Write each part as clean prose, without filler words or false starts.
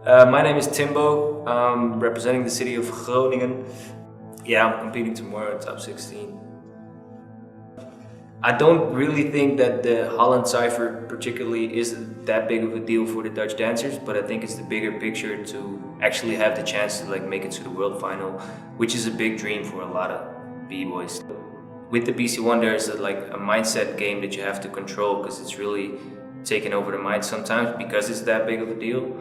My name is Timbo. I'm representing the city of Groningen. Yeah, I'm competing tomorrow at top 16. I don't really think that the Holland Cypher particularly is that big of a deal for the Dutch dancers, but I think it's the bigger picture to actually have the chance to make it to the world final, which is a big dream for a lot of b-boys. With the BC1 there's a mindset game that you have to control, because it's really taking over the mind sometimes because it's that big of a deal.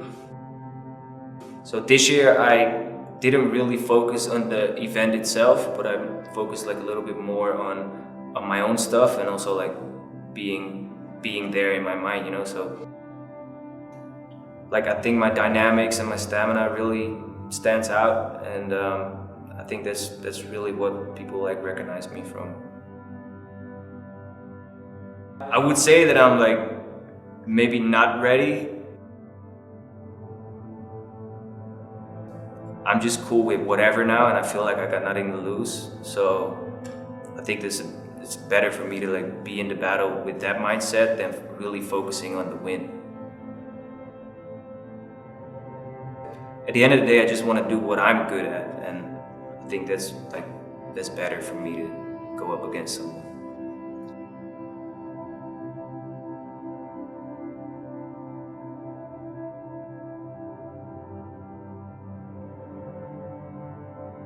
So this year I didn't really focus on the event itself, but I focused a little bit more on my own stuff, and also being there in my mind, so I think my dynamics and my stamina really stands out, and I think that's really what people recognize me from. I would say that I'm maybe not ready. I'm just cool with whatever now, and I feel like I got nothing to lose, so I think it's better for me to be in the battle with that mindset than really focusing on the win. At the end of the day, I just want to do what I'm good at, and I think that's better for me to go up against someone.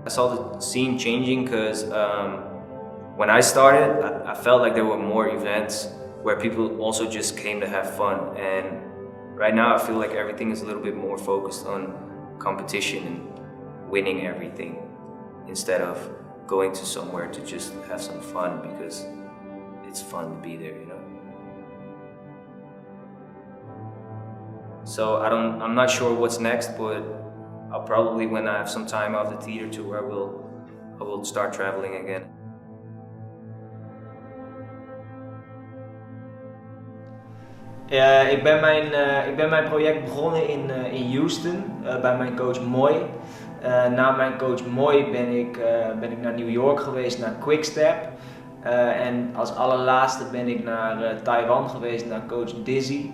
I saw the scene changing because when I started, I felt like there were more events where people also just came to have fun, and right now I feel like everything is a little bit more focused on competition and winning everything instead of going to somewhere to just have some fun because it's fun to be there, So I'm not sure what's next, but I'll probably, when I have some time off the theater tour, I will start traveling again. Ik ben mijn project begonnen in Houston bij mijn coach Moy. Na mijn coach Moy ben ik naar New York geweest, naar Quickstep. En als allerlaatste ben ik naar Taiwan geweest, naar coach Dizzy.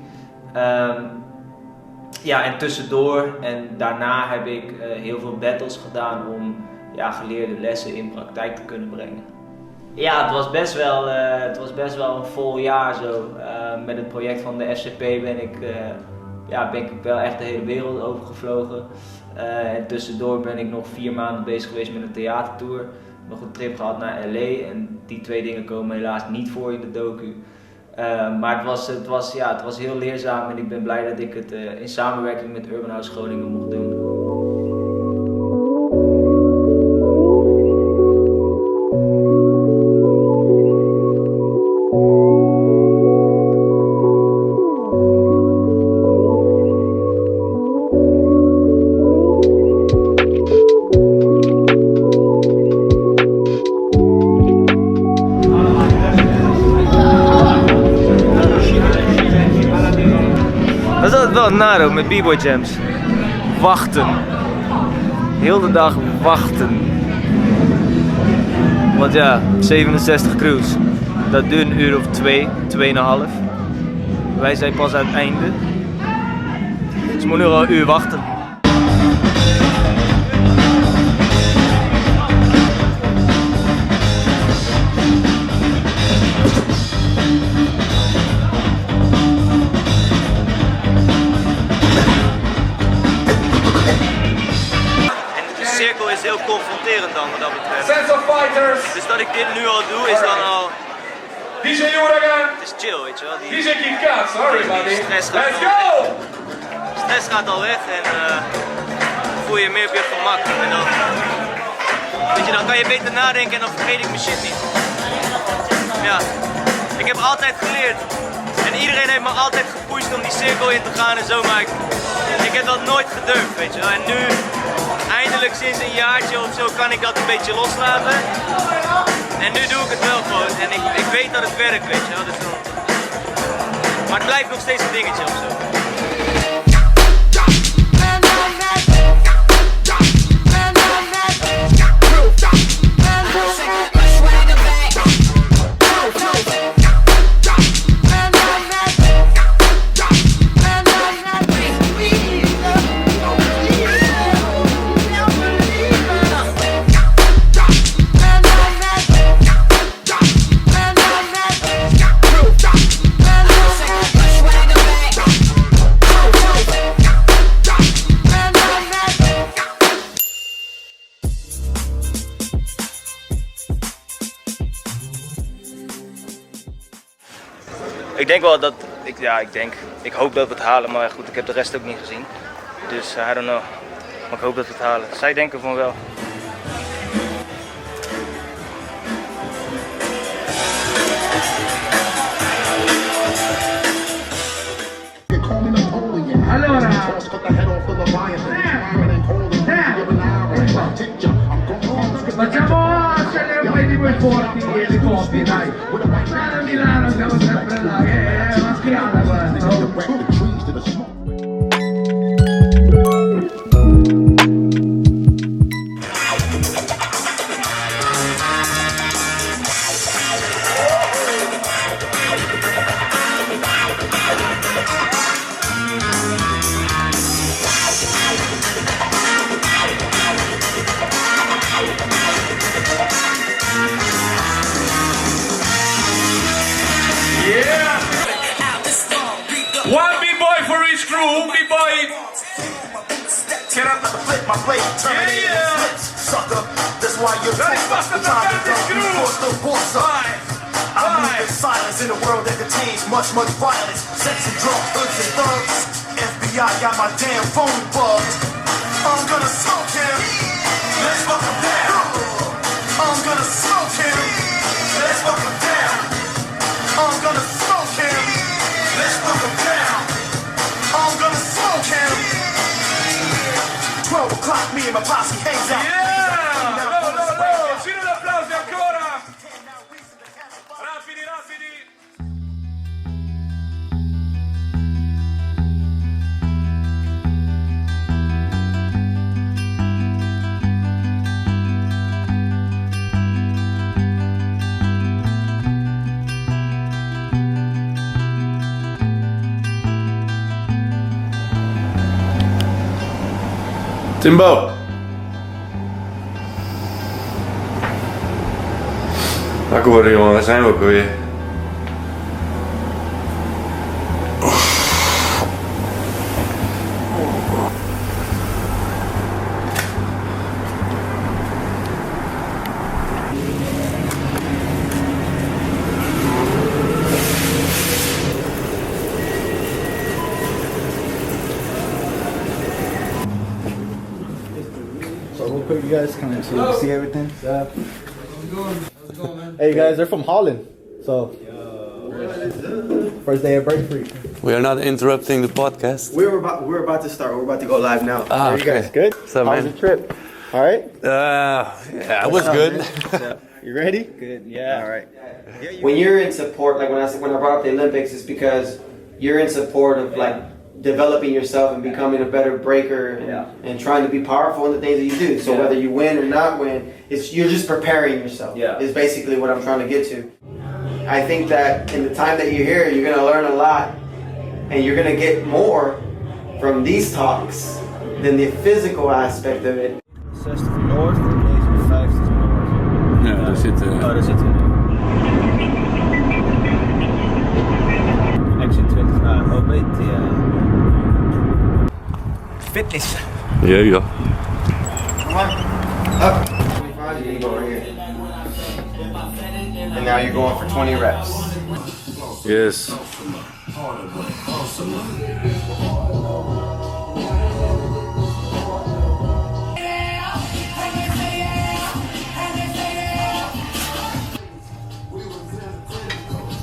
En tussendoor en daarna heb ik heel veel battles gedaan om geleerde lessen in praktijk te kunnen brengen. Ja, het was best wel een vol jaar zo. Met het project van de FCP ben ik wel echt de hele wereld overgevlogen. En tussendoor ben ik nog 4 maanden bezig geweest met een theatertour. Nog een trip gehad naar LA, en die 2 dingen komen helaas niet voor in de docu. Maar het was heel leerzaam, en ik ben blij dat ik het in samenwerking met Urban House Groningen mocht doen. Dat is altijd wel naro met b-boy jams. Wachten. Heel de dag wachten. Want ja, 67 crews. Dat duurt een uur of 2,5. Wij zijn pas aan het einde. Dus je moet nu al een uur wachten. De cirkel is heel confronterend dan wat dat betreft. Sense of fighters. Dus dat ik dit nu al doe is dan al... DJ Uragan. Het is chill, weet je wel. DJ Kid Kat, sorry buddy. Stress gaat al weg en voel je meer op je gemak. En dan, weet je, dan kan je beter nadenken en dan vergeet ik mijn shit niet. Ja, ik heb altijd geleerd. En iedereen heeft me altijd gepusht om die cirkel in te gaan en zo, maar ik heb dat nooit gedurfd, weet je wel. En nu, eindelijk sinds een jaartje of zo, kan ik dat een beetje loslaten. En nu doe ik het wel gewoon. En ik weet dat het werkt, weet je wel. Dus dan... Maar het blijft nog steeds een dingetje of zo. denk wel dat, ik hoop dat we het halen, maar goed, ik heb de rest ook niet gezien. Dus I don't know, maar ik hoop dat we het halen. Zij denken van wel. Allora, facciamo scegliere un paio di quei forti e di coppie, dai. A Milano siamo sempre là, è una schiata questa. One B-boy for each crew. B-boy. Get up, flip my blade, terminate flips, sucker. That's why you're trying to force the force up. I move in silence in a world that contains much violence. Sex and drugs, hoods and thugs. FBI got my damn phone bugged. I'm gonna smoke him. Let's fuck him down. I'm gonna smoke him. Let's fuck him down. I'm gonna smoke him. Let's fuck him down. I'm gonna smoke him. 12 o'clock, me and my posse hangs out. Fino d'applausi ancora. Rapidi. Timbo! Wakker worden jongen, daar zijn we ook weer. Real quick, you guys, kind of so you can see everything. Yeah. Hey guys, they're from Holland, so first day of break free. We are not interrupting the podcast. We're about to start. We're about to go live now. Ah, you guys okay. good? So, How was man. your trip? All right. Yeah, it was good. You ready? Good, yeah. All right. When you're in support, like when I brought up the Olympics, it's because you're in support of like developing yourself and becoming a better breaker and trying to be powerful in the things that you do. So whether you win or not win, you're just preparing yourself. Yeah. Is basically what I'm trying to get to. I think that in the time that you're here, you're gonna learn a lot, and you're gonna get more from these talks than the physical aspect of it. 60 van Noord en deze 50 van Noord. Ja, daar zitten we. Oh, daar zitten we nu. Action 20 graden. Oh, weet je. Fitness. Yeah. Come on. Up. 25, you go over here. And now you're going for 20 reps. Yes.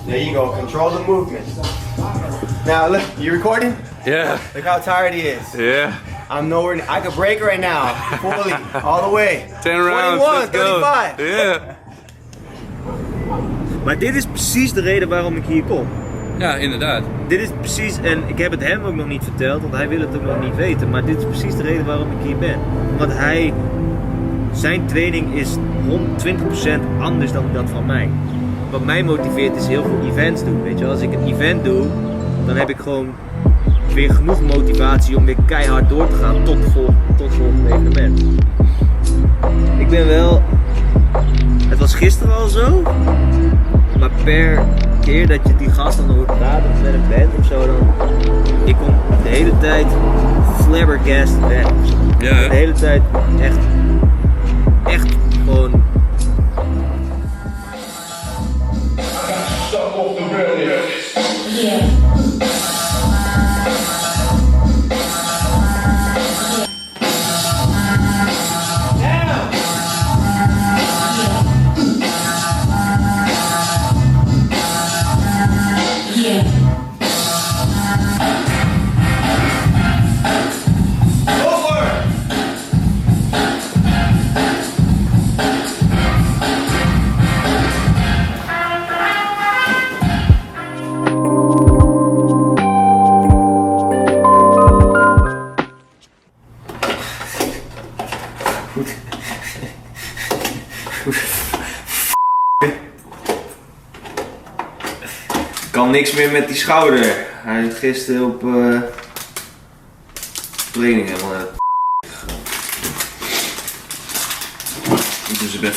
There you go. Control the movement. Now look, you recording? Yeah. Look how tired he is. Yeah. I'm nowhere. I could break right now, fully, all the way. 10 rounds. 21, Let's go. 35. Yeah. Maar dit is precies de reden waarom ik hier kom. Ja, inderdaad. Dit is precies, en ik heb het hem ook nog niet verteld, want hij wil het ook nog niet weten. Maar dit is precies de reden waarom ik hier ben. Want zijn training is 120% anders dan dat van mij. Wat mij motiveert is heel veel events doen. Weet je, als ik een event doe, dan heb ik gewoon weer genoeg motivatie om weer keihard door te gaan tot het volgende evenement. Ik ben wel, het was gisteren al zo, maar per keer dat je die gast dan hoort praten met een band of zo, dan ik kom de hele tijd flabbergasted weg. Ja, hè? De hele tijd echt gewoon. Stop off the rail here. Kan niks meer met die schouder. Hij heeft gisteren op training helemaal naar het gegaan. Dus ik ben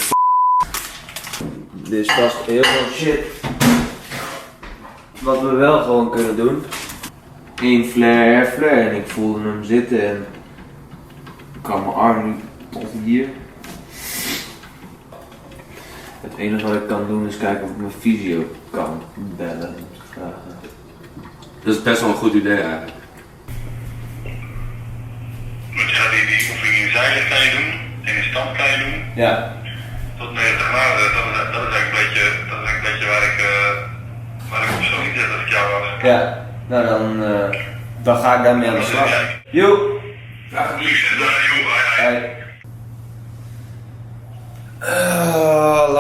Dus vast heel veel shit. Wat we wel gewoon kunnen doen. 1 flare, flare. En ik voelde hem zitten en ik kan mijn arm nu tot hier. Het enige wat ik kan doen is kijken of ik mijn fysio kan bellen. Vragen. Dat is best wel een goed idee eigenlijk. Want je gaat die oefening in zeilen kan je doen, en in stand kan je doen. Ja. Tot 90 graden, dat is eigenlijk een beetje waar ik op zo niet zet als ik jou was. Ja, nou dan ga ik daarmee aan de slag. Joe! Succes daar, joh.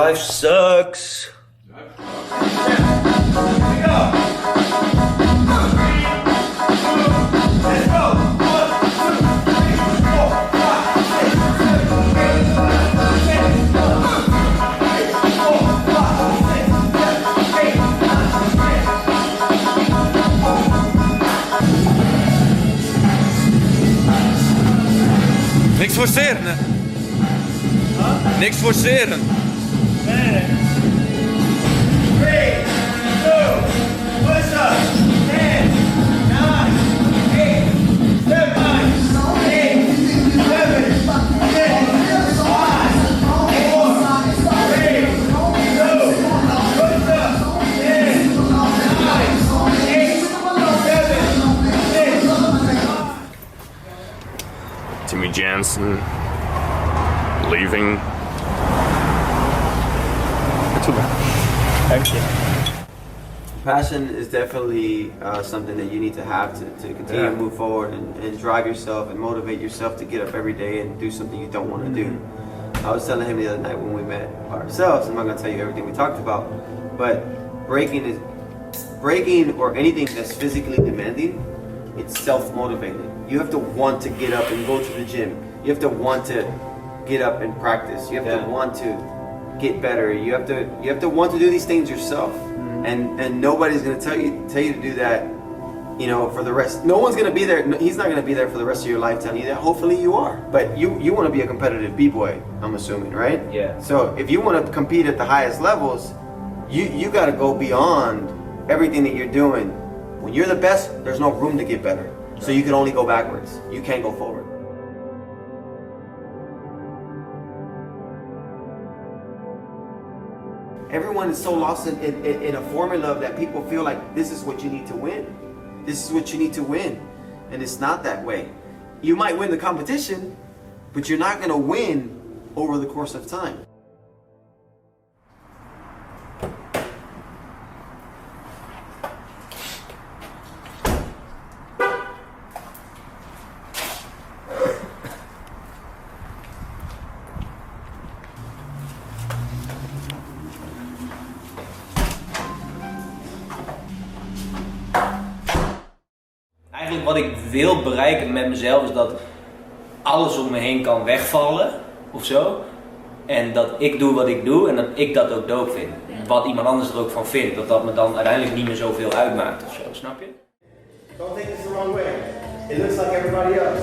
Life sucks. Niks forceren, hè? Niks forceren. Timmy Jansen leaving. Thank you. Passion is definitely something that you need to have to continue to move forward and drive yourself and motivate yourself to get up every day and do something you don't want to do. I was telling him the other night when we met ourselves, I'm not going to tell you everything we talked about, but breaking or anything that's physically demanding, it's self-motivated. You have to want to get up and go to the gym. You have to want to get up and practice. You have to want to get better. You have to want to do these things yourself. And nobody's gonna tell you to do that, you know, for the rest. No one's gonna be there. He's not gonna be there for the rest of your life telling you that. Hopefully you are. But you want to be a competitive b-boy, I'm assuming, right? Yeah. So if you want to compete at the highest levels, you got to go beyond everything that you're doing. When you're the best, there's no room to get better. So you can only go backwards. You can't go forward. Everyone is so lost in a formula that people feel like this is what you need to win. This is what you need to win. And it's not that way. You might win the competition, but you're not going to win over the course of time. Eigenlijk wat ik wil bereiken met mezelf is dat alles om me heen kan wegvallen of zo. En dat ik doe wat ik doe en dat ik dat ook dope vind. Wat iemand anders er ook van vindt, dat me dan uiteindelijk niet meer zoveel uitmaakt of zo, snap je? Don't take this the wrong way. It looks like everybody else.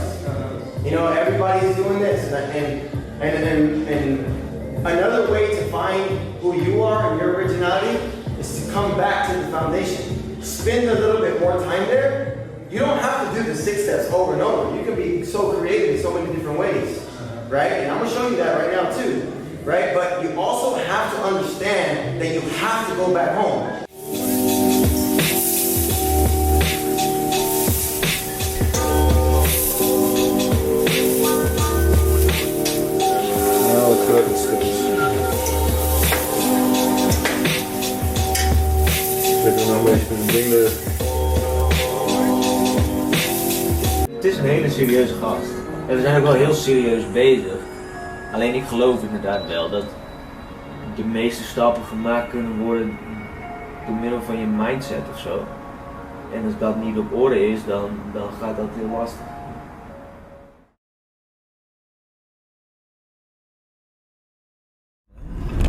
You know, everybody is doing this. And another way to find who you are and your originality is to come back to the foundation. Spend a little bit more time there. You don't have to do the 6 steps over and over. You can be so creative in so many different ways, right? And I'm gonna show you that right now too, right? But you also have to understand that you have to go back home. Het is een hele serieuze gast. En we zijn ook wel heel serieus bezig. Alleen ik geloof inderdaad wel dat de meeste stappen gemaakt kunnen worden door middel van je mindset of zo. En als dat niet op orde is, dan gaat dat heel lastig.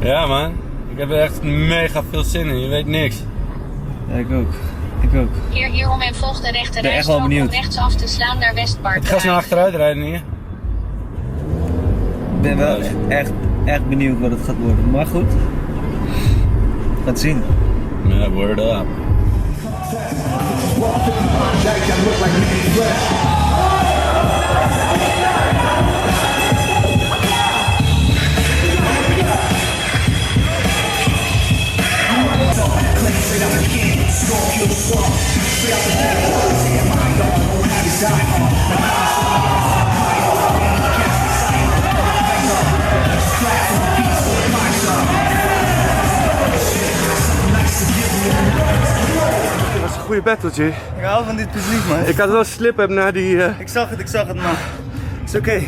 Ja man, ik heb er echt mega veel zin in, je weet niks. Ja, ik ook. Ik ook. Keer hierom en volg de rechte ben echt wel rijstrook om benieuwd. rechtsaf te slaan naar Westpark. Ik ga snel achteruit rijden hier. Ik ben wel echt benieuwd wat het gaat worden. Maar goed. Gaat zien. Ja, word up. Dat was een goede battle, G. Ik hou van dit publiek, man. Ik had wel slip heb na die... Ik zag het, man. Is oké.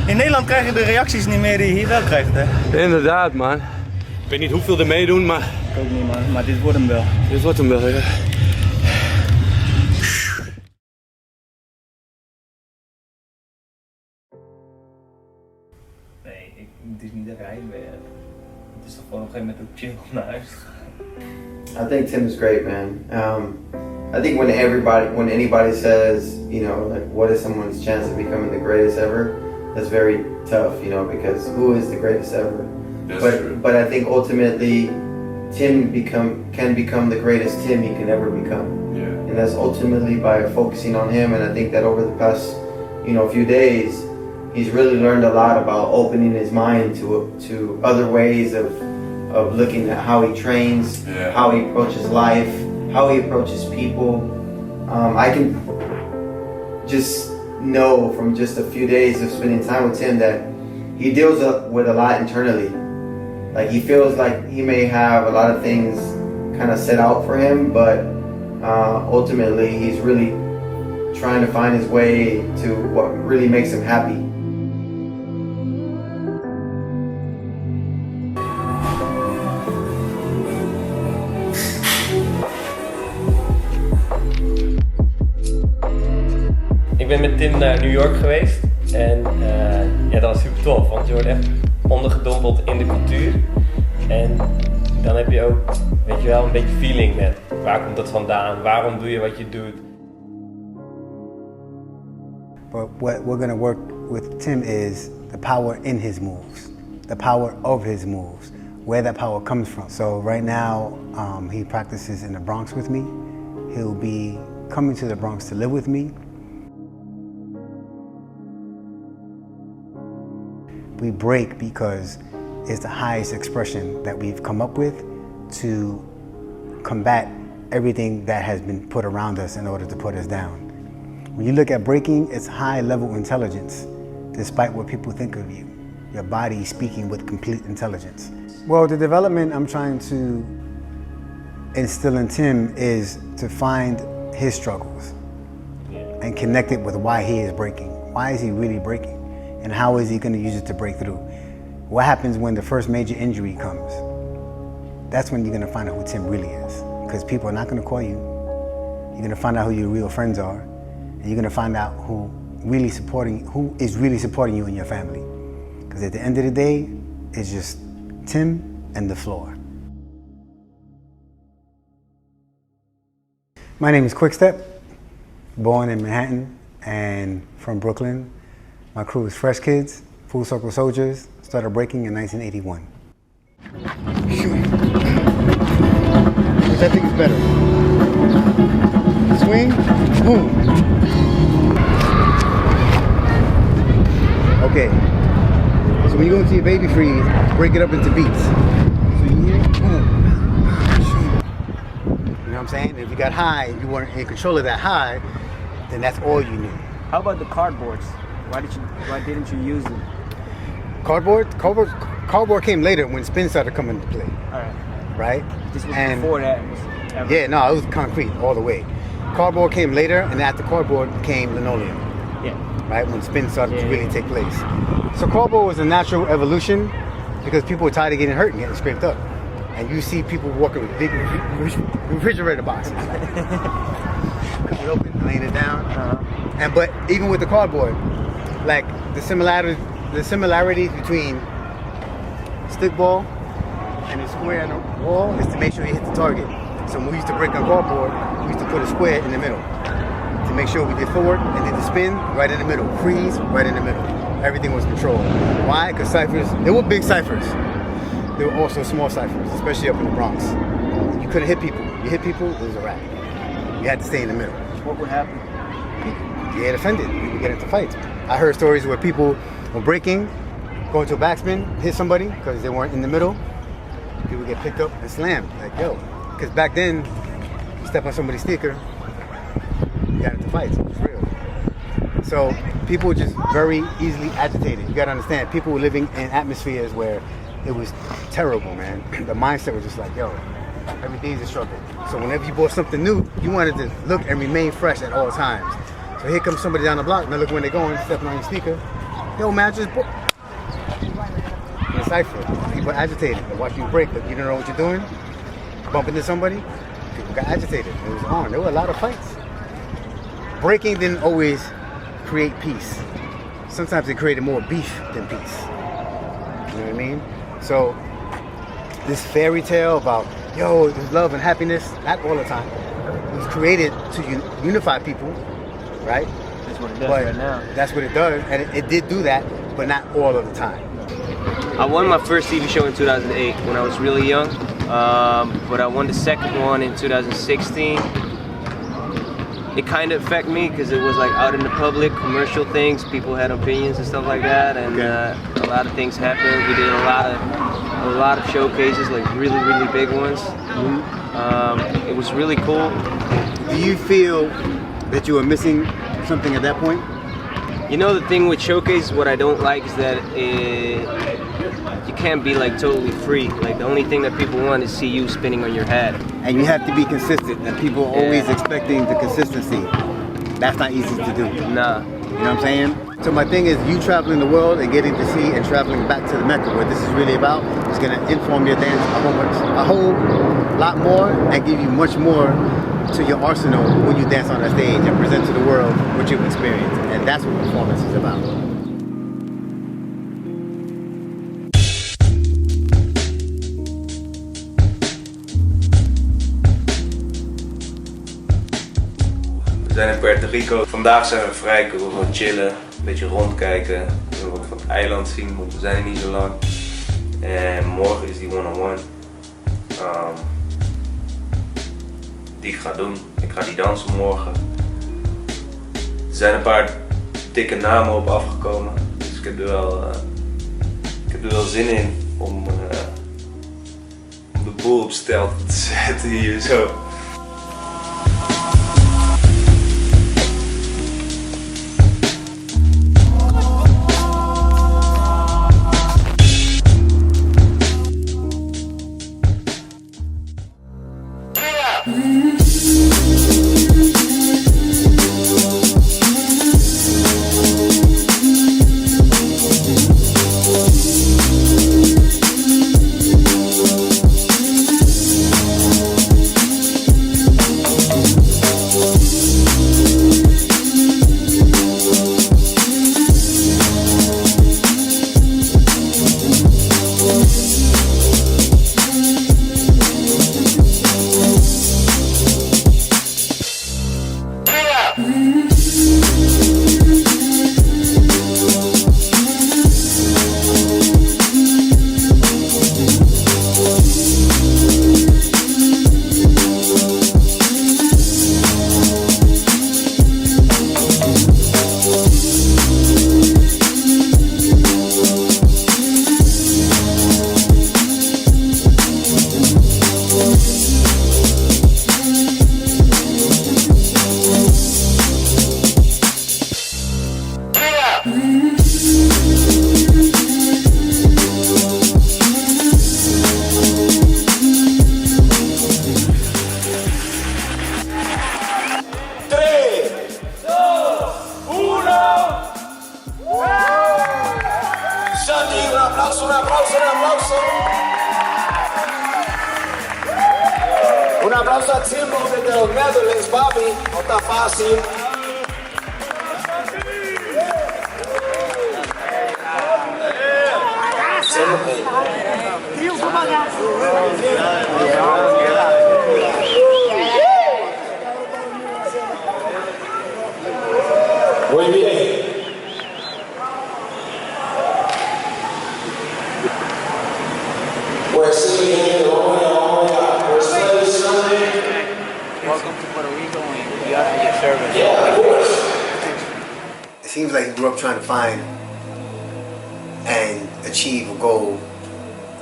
In Nederland krijg je de reacties niet meer die je hier wel krijgt, hè? Inderdaad man. Ik weet niet hoeveel er meedoen, maar... Ik ook niet, man. Maar dit wordt hem wel. Dit wordt hem wel, ja. Nee, het is niet de rijwerk. Het is toch gewoon op een gegeven moment ook chill om naar huis te gaan. I think Tim is great, man. I think when anybody says, you know, like, what is someone's chance of becoming the greatest ever? That's very tough, you know, because who is the greatest ever? That's true. But I think ultimately, Tim can become the greatest Tim he can ever become. Yeah. And that's ultimately by focusing on him. And I think that over the past, you know, few days, he's really learned a lot about opening his mind to other ways of looking at how he trains, Yeah. how he approaches life, how he approaches people. I can just know from just a few days of spending time with Tim that he deals with a lot internally. Like, he feels like he may have a lot of things kind of set out for him, but ultimately he's really trying to find his way to what really makes him happy. Ik ben met Tim naar New York geweest en ja, dat was super tof, want je wordt echt ondergedompeld in de cultuur. En dan heb je ook, weet je wel, een beetje feeling met waar komt dat vandaan, waarom doe je wat je doet. But what we're going to work with Tim is the power in his moves, the power of his moves, where that power comes from. So right now, he practices in the Bronx with me. He'll be coming to the Bronx to live with me. We break because it's the highest expression that we've come up with to combat everything that has been put around us in order to put us down. When you look at breaking, it's high level intelligence, despite what people think of you. Your body speaking with complete intelligence. Well, the development I'm trying to instill in Tim is to find his struggles and connect it with why he is breaking. Why is he really breaking? And how is he going to use it to break through? What happens when the first major injury comes? That's when you're going to find out who Tim really is. Because people are not going to call you. You're going to find out who your real friends are. And you're going to find out who is really supporting you and your family. Because at the end of the day, it's just Tim and the floor. My name is Quickstep, born in Manhattan and from Brooklyn. My crew is Fresh Kids, Full Circle Soldiers, started breaking in 1981. Which I think is better. Swing, boom. Okay, so when you go into your baby freeze, break it up into beats. So you hear, boom. You know what I'm saying? If you got high, you weren't in control of that high, then that's all you knew. How about the cardboards? Why didn't you use them? Cardboard came later when spin started coming into play. Alright. Right? This was And- before that. Yeah, no, it was concrete all the way. Cardboard came later, and after cardboard came linoleum. Yeah. Right, when spin started to really take place. So cardboard was a natural evolution because people were tired of getting hurt and getting scraped up. And you see people walking with big refrigerator boxes. Cutting it open, laying it down. But even with the cardboard, like the the similarities between stickball and a square on the wall is to make sure you hit the target. So when we used to break on cardboard, we used to put a square in the middle to make sure we did forward and did the spin right in the middle, freeze right in the middle. Everything was controlled. Why? Because ciphers, there were big ciphers. There were also small ciphers, especially up in the Bronx. You couldn't hit people. You hit people, it was a wrap. You had to stay in the middle. What would happen? You get offended. You get into fights. I heard stories where people were breaking, going to a backspin, hit somebody because they weren't in the middle. People get picked up and slammed. Like, yo. Because back then, you step on somebody's sneaker, you got into fights. It was real. So people were just very easily agitated. You got to understand, people were living in atmospheres where it was terrible, man. The mindset was just like, yo, every day is a struggle. So whenever you bought something new, you wanted to look and remain fresh at all times. So here comes somebody down the block, now look when they're going, stepping on your sneaker. Yo, man, I just bought. In a cipher, people are agitated. They watch you break, but you don't know what you're doing. Bump into somebody, people got agitated. It was on. There were a lot of fights. Breaking didn't always create peace. Sometimes it created more beef than peace. You know what I mean? So this fairy tale about, yo, there's love and happiness, not all the time. It was created to unify people, right? That's what it does right now. That's what it does, and it did do that, but not all of the time. I won my first TV show in 2008 when I was really young, but I won the second one in 2016. It kind of affected me because it was like out in the public, commercial things, people had opinions and stuff like that, and a lot of things happened. We did a lot of showcases, like really, really big ones. It was really cool. Do you feel that you were missing something at that point? You know, the thing with showcases, what I don't like is that you can't be like totally free. Like the only thing that people want is see you spinning on your head. And you have to be consistent, and people are always expecting the consistency. That's not easy to do. Nah. You know what I'm saying? So my thing is, you traveling the world and getting to see and traveling back to the Mecca, what this is really about, is going to inform your dance a whole lot more and give you much more to your arsenal when you dance on that stage and present to the world what you've experienced. And that's what performance is about. We zijn in Puerto Rico. Vandaag zijn we vrij, kunnen we gewoon chillen, een beetje rondkijken, kunnen we wat van het eiland zien, want we zijn er niet zo lang. En morgen is die one-on-one die ik ga doen. Ik ga die dansen morgen. Er zijn een paar dikke namen op afgekomen, dus ik heb er wel zin in om de boel op stel te zetten hier zo. Un aplauso a Timbo desde los Netherlands, papi. No está fácil. Muy bien. Pues sí, gente, vamos allá. First play is Sunday. Welcome to Puerto Rico and we are at your service. Yeah, of course. It seems like he grew up trying to find and achieve a goal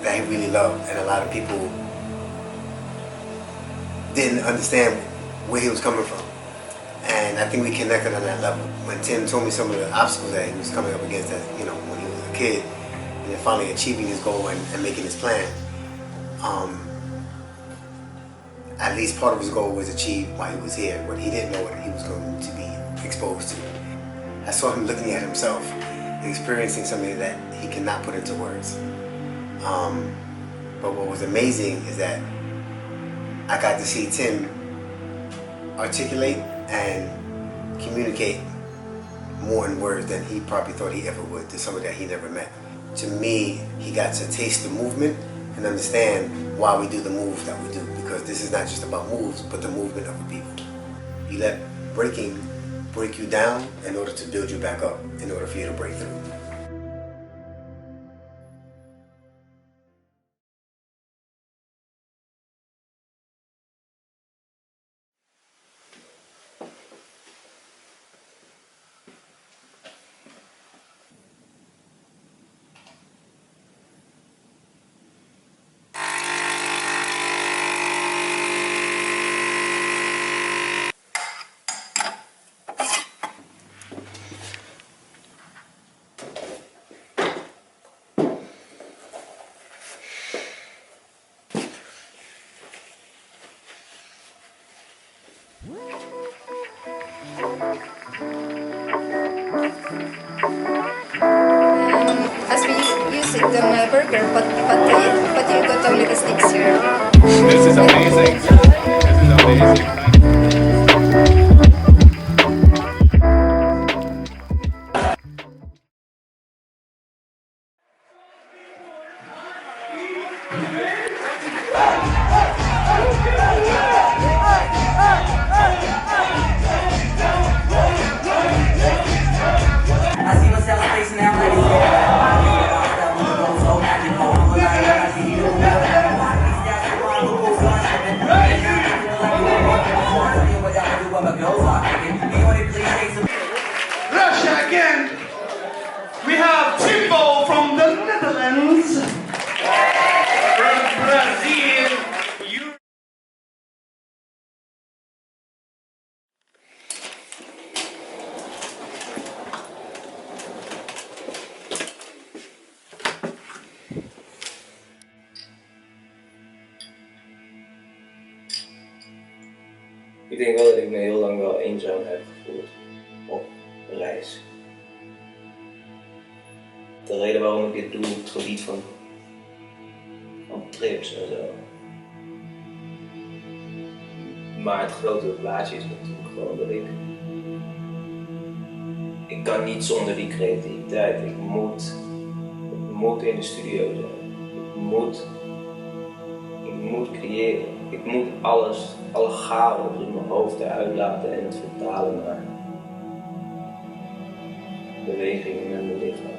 that he really loved, and a lot of people didn't understand where he was coming from. And I think we connected on that level. When Tim told me some of the obstacles that he was coming up against, that when he was a kid, and then finally achieving his goal and making his plan, at least part of his goal was achieved while he was here, but he didn't know what he was going to be exposed to. I saw him looking at himself, experiencing something that he cannot put into words. But what was amazing is that I got to see Tim articulate and communicate more in words than he probably thought he ever would to somebody that he never met. To me, he got to taste the movement and understand why we do the moves that we do, because this is not just about moves, but the movement of the people. You let breaking break you down in order to build you back up, in order for you to break through. As we use it on a burger, but you got only the sticks here. This is amazing. This is amazing. Russia again. We have Timbo from the Netherlands. From Brazil. Ik denk wel dat ik me heel lang wel eenzaam heb gevoeld op een reis. De reden waarom ik dit doe op het gebied van trips en zo. Maar het grotere plaatje is natuurlijk gewoon dat ik kan niet zonder die creativiteit. Ik moet in de studio zijn. Ik moet creëren. Ik moet alles, alle chaos in mijn hoofd eruit laten en het vertalen naar bewegingen met mijn lichaam.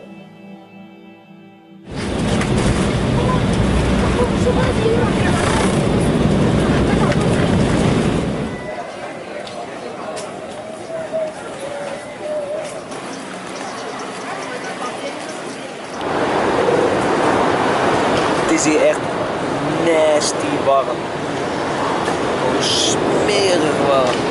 Het is hier echt nasty warm. Gewoon smerig warm.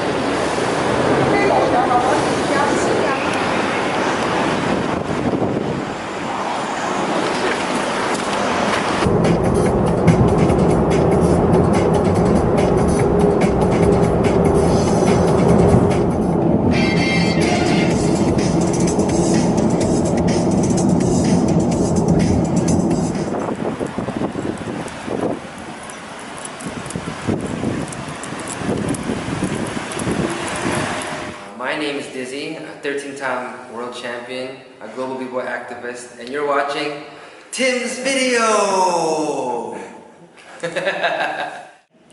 My name is Dizzy, a 13-time world champion, a global b-boy activist, and you're watching Tim's video!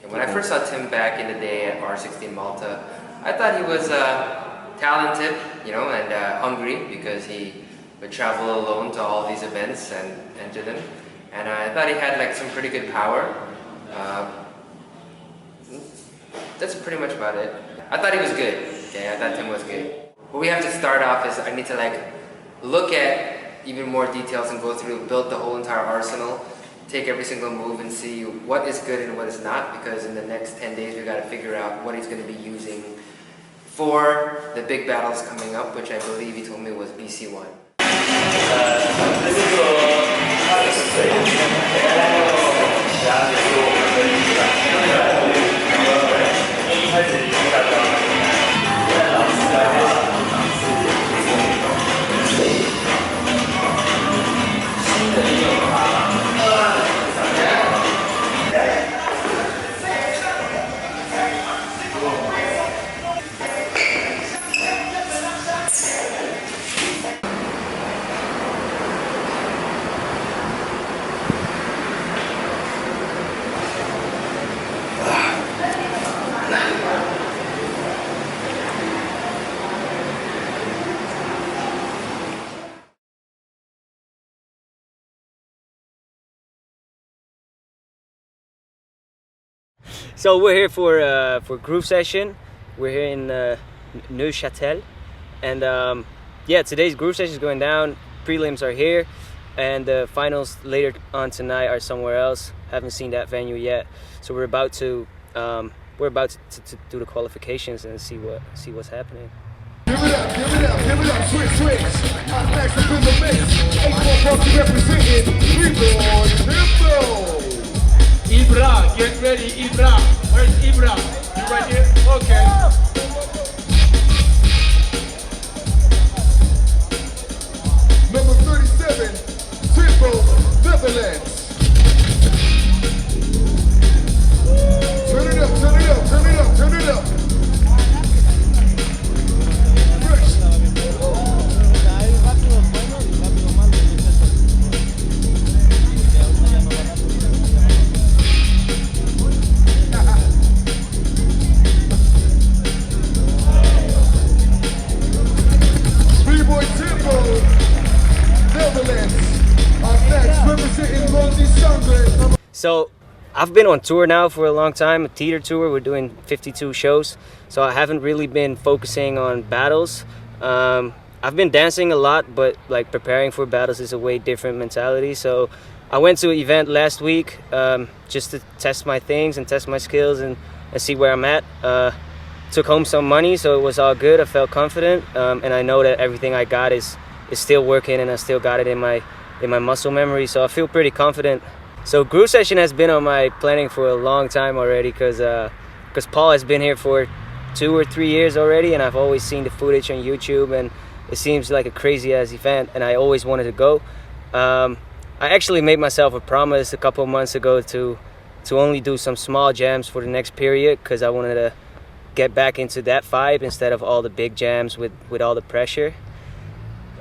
When I first saw Tim back in the day at R16 Malta, I thought he was talented, you know, and hungry because he would travel alone to all these events and enter them. And I thought he had like some pretty good power. That's pretty much about it. I thought he was good. Okay, I thought Tim was good. What we have to start off is I need to like look at even more details and go through, build the whole entire arsenal, take every single move and see what is good and what is not, because in the next 10 days we got to figure out what he's going to be using for the big battles coming up, which I believe he told me was BC1. So we're here for Groove Session. We're here in Neuchâtel, and yeah, today's Groove Session is going down. Prelims are here, and the finals later on tonight are somewhere else. Haven't seen that venue yet, so we're about to do the qualifications and see what's happening. Give it up, switch. I'm next up in the mix. 8-4 representing Freeboard Timbo. Ibra, get ready, Ibra. Where's Ibra? You right here? Okay. Number 37, Timbo, Netherlands. Turn it up. Fresh. Freeboy Timbo, Netherlands. Our next representing Lonely Sunday. So I've been on tour now for a long time, a theater tour. We're doing 52 shows, so I haven't really been focusing on battles. I've been dancing a lot, but like preparing for battles is a way different mentality. So I went to an event last week just to test my things and test my skills and see where I'm at. Took home some money, so it was all good. I felt confident, and I know that everything I got is still working, and I still got it in my muscle memory. So I feel pretty confident. So Groove Session has been on my planning for a long time already, because Paul has been here for 2 or 3 years already, and I've always seen the footage on YouTube, and it seems like a crazy ass event, and I always wanted to go. I actually made myself a promise a couple of months ago to only do some small jams for the next period, because I wanted to get back into that vibe instead of all the big jams with all the pressure.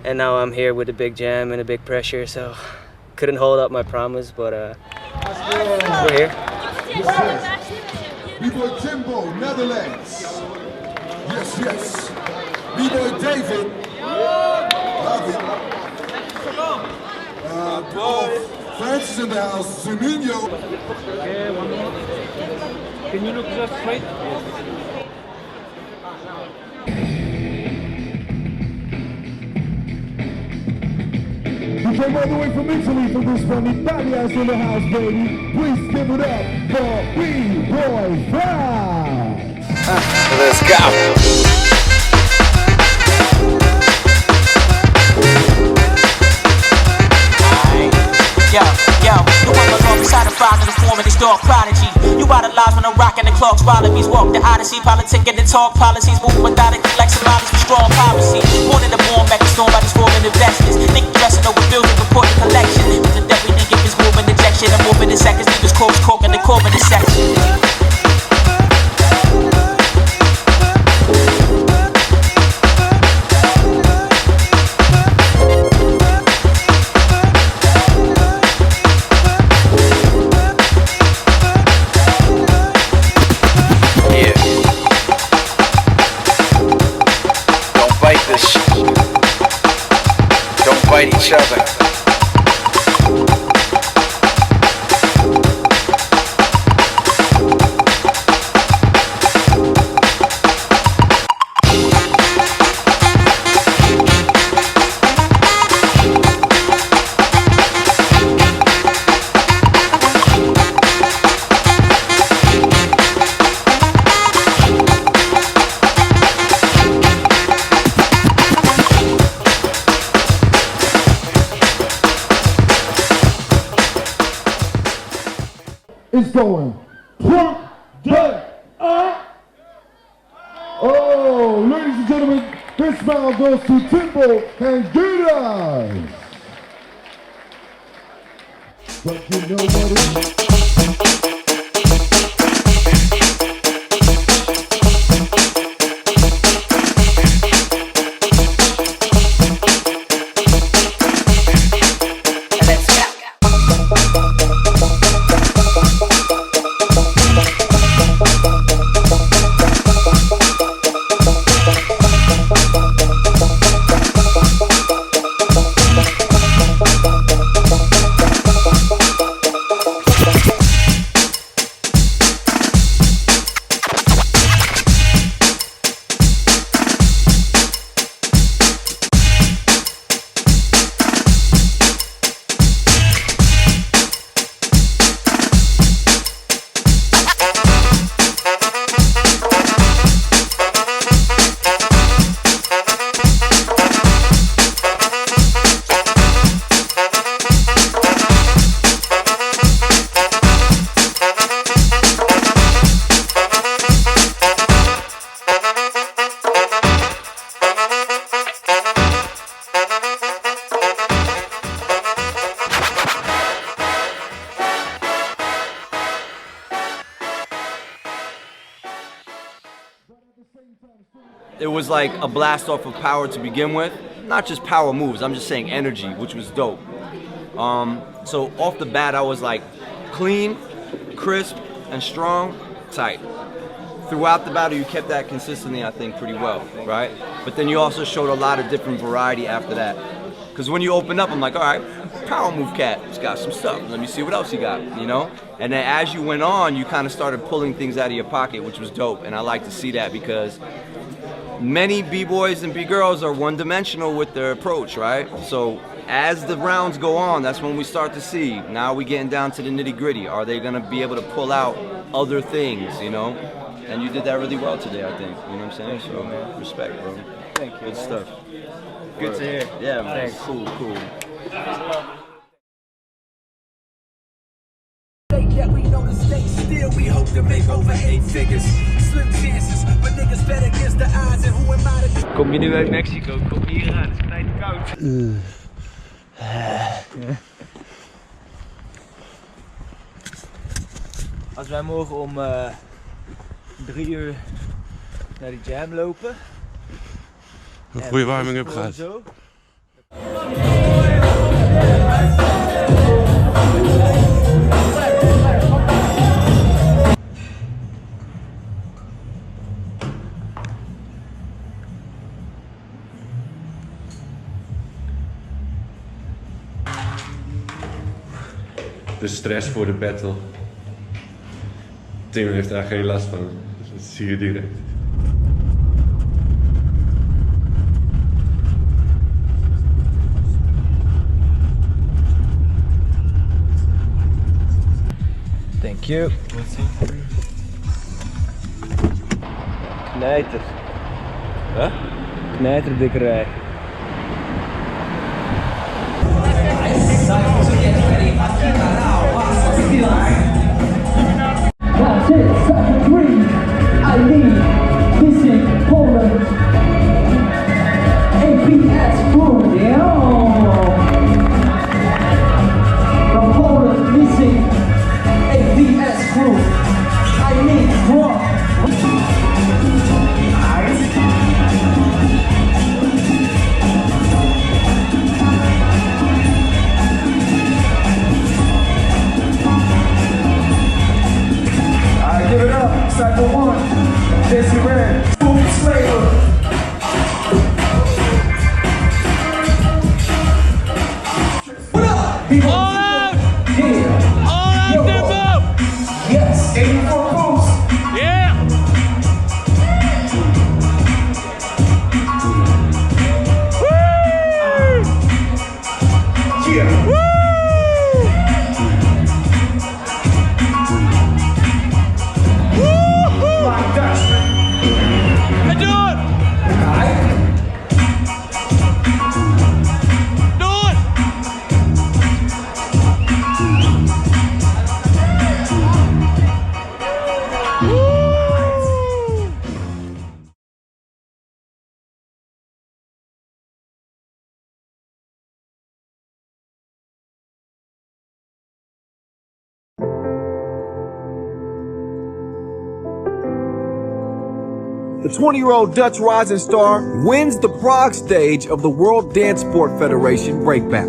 And now I'm here with a big jam and a big pressure, so couldn't hold up my promise, but we're here. B-Boy Timbo, Netherlands. Yes. B-Boy David. Love it. Francis in the house. Zimino. Okay, one more. Can you look just straight? He came all the way from Italy for this one. Italia's in the house, baby. Please give it up for B-Boy Frank. Let's go. Yo, you want my love beside the fire in the form of this dog prodigy. You idolize when I'm rocking the clocks, wallabies. Walk the odyssey, politic and the talk policies. Move methodically like Somalis with strong policy. More than the born back to storm by these foreign investors. Think dressing over building, report the collection. With the devil, nigga, if it's moving ejection. I'm moving in seconds, niggas corpse corking the core in the section. bite this shit. Don't bite each other. It's going. Oh, ladies and gentlemen, this round goes to Timbo and Gidas. But you know what it is? It was like a blast off of power to begin with. Not just power moves, I'm just saying energy, which was dope. So off the bat, I was like clean, crisp, and strong, tight. Throughout the battle, you kept that consistently, I think, pretty well, right? But then you also showed a lot of different variety after that. Because when you opened up, I'm like, all right, power move cat, it's got some stuff. Let me see what else you got, you know? And then as you went on, you kind of started pulling things out of your pocket, which was dope. And I like to see that because many B-boys and B-girls are one-dimensional with their approach, right? So as the rounds go on, that's when we start to see, now we're getting down to the nitty-gritty. Are they gonna be able to pull out other things, you know? And you did that really well today, I think. You know what I'm saying? So, man, respect, bro. Thank you. Good stuff. Good to hear. Yeah, man. Thanks. Cool, cool. Yeah, we know the stakes still, we hope to make over 8 figures. Slim chances, but niggas bet against the odds. And who am I to... Kom je nu uit Mexico? Kom je hier aan? Het is knijt koud. Als wij morgen om 3 uur naar die jam lopen. Een goede warming-up gehad. De stress voor de battle. Tim heeft daar geen last van. Dat zie je direct. Thank you. Knijter. Huh? Knijterdikkerij. That's it, second 3. I need this in Poland. APS food, From Poland, missing APS crew. I need more. Give it up, cycle 1, Jesse Red, Food Slaver. Yeah. Woo! Like that. Hey, do it! Do it! The 20-year-old Dutch rising star wins the Prague stage of the World Dance Sport Federation Breakback.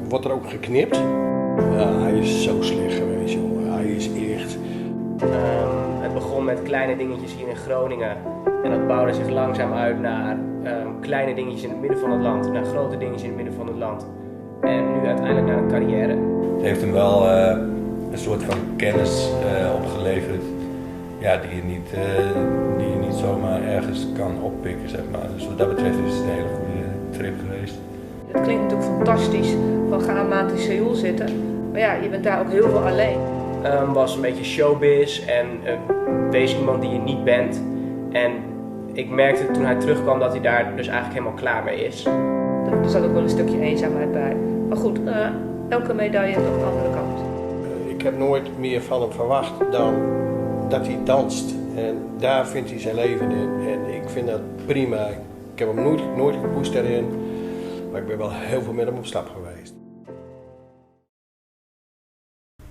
Wordt er ook geknipt? Ja, hij is zo slecht geweest, joh. Hij is echt... Het begon met kleine dingetjes hier in Groningen. En dat bouwde zich langzaam uit naar kleine dingetjes in het midden van het land. Naar grote dingetjes in het midden van het land. En nu uiteindelijk naar een carrière. Het heeft hem wel een soort van kennis opgeleverd. Ja, die je niet zomaar ergens kan oppikken, zeg maar. Dus wat dat betreft is het een hele goede trip geweest. Het klinkt natuurlijk fantastisch, van ga een maand in Seoul zitten. Maar ja, je bent daar ook heel veel alleen. Was een beetje showbiz en wees iemand die je niet bent. En ik merkte toen hij terugkwam dat hij daar dus eigenlijk helemaal klaar mee is. Er zat ook wel een stukje eenzaamheid bij. Maar goed, elke medaille heeft ook een andere kant. Ik heb nooit meer van hem verwacht dan dat hij danst. En daar vindt hij zijn leven in. En ik vind dat prima. Ik heb hem nooit gepusht daarin. Maar ik ben wel heel veel met hem op stap geweest.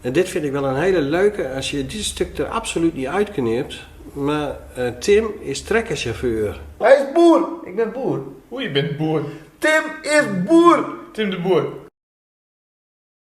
En dit vind ik wel een hele leuke, als je dit stuk er absoluut niet uitknipt. Maar Tim is trekkerchauffeur. Hij is boer. Ik ben boer. Hoe je bent boer? Tim is boer. Tim de Boer.